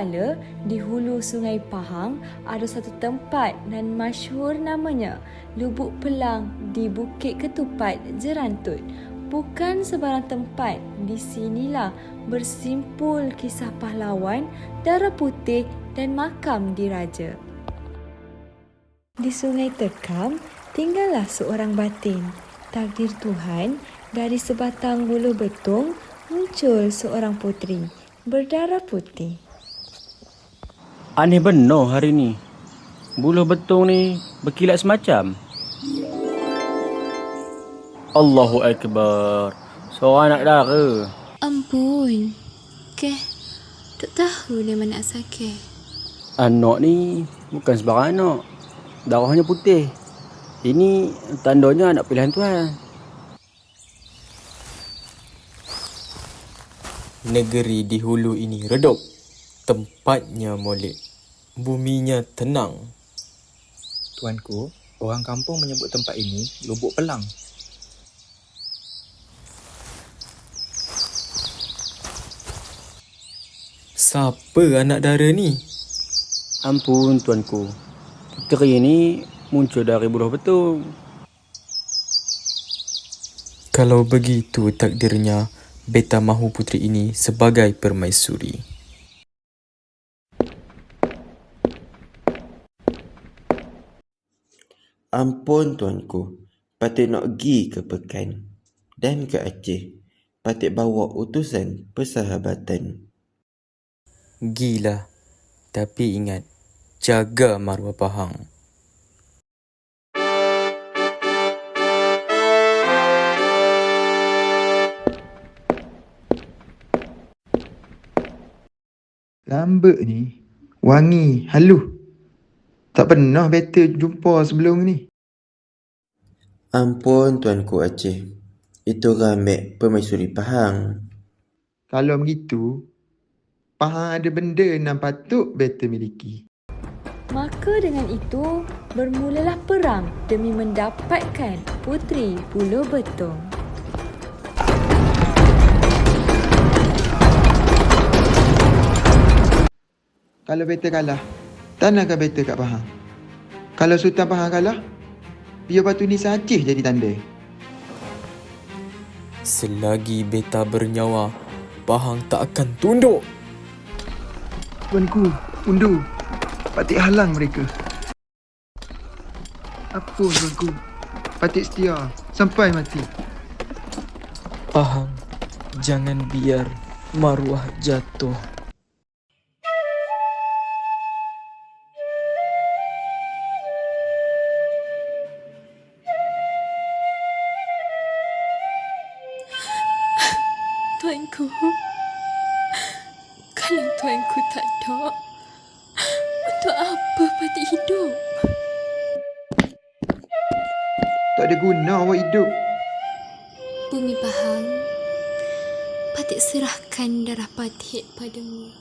Manakala di hulu Sungai Pahang ada satu tempat nan masyhur namanya Lubuk Pelang di Bukit Ketupat, Jerantut. Bukan sebarang tempat, di sinilah bersimpul kisah pahlawan, darah putih dan makam diraja. Di Sungai Tekam, tinggallah seorang batin. Takdir Tuhan, dari sebatang bulu betung muncul seorang puteri berdarah putih. Aneh benar hari ni. Buluh betung ni berkilat semacam. Allahu Akbar. Seorang anak dara. Ampun. Ke, tak tahu dia mana asal ke. Anak ni bukan sebarang anak. Darahnya putih. Ini tandanya anak pilihan Tuhan. Negeri di hulu ini redup. Tempatnya molek. Buminya tenang. Tuanku, orang kampung menyebut tempat ini Lubuk Pelang. Siapa anak dara ni? Ampun tuanku. Puteri ni muncul dari buluh betung. Kalau begitu takdirnya, beta mahu puteri ini sebagai permaisuri. Ampun tuanku, patut nak pergi ke Pekan dan ke Aceh. Patut bawa utusan persahabatan. Gila. Tapi ingat, jaga maruah Pahang. Lambak ni wangi, halus. Tak pernah beta jumpa sebelum ni. Ampun tuanku Aceh, itu rambek permaisuri Pahang. Kalau begitu, Pahang ada benda yang patut beta miliki. Maka dengan itu, bermulalah perang demi mendapatkan puteri buluh betung. Kalau beta kalah, tanahkan beta kat Pahang. Kalau Sultan Pahang kalah, biar batu ni Aceh jadi tanda. Selagi beta bernyawa, Pahang tak akan tunduk. Tuanku, undur. Patut halang mereka. Apa tuanku? Patut setia sampai mati. Pahang, jangan biar maruah jatuh. Tuanku, kalau tuanku tak ada, untuk apa patut hidup? Tak ada guna awak hidup. Bumi Pahang, patut serahkan darah patih padamu.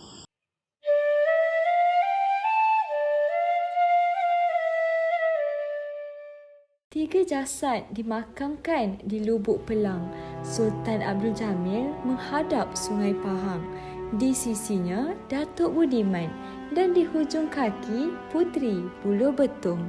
Tiga jasad dimakamkan di Lubuk Pelang. Sultan Abdul Jamil menghadap Sungai Pahang. Di sisinya Datuk Budiman dan di hujung kaki Puteri Buluh Betung.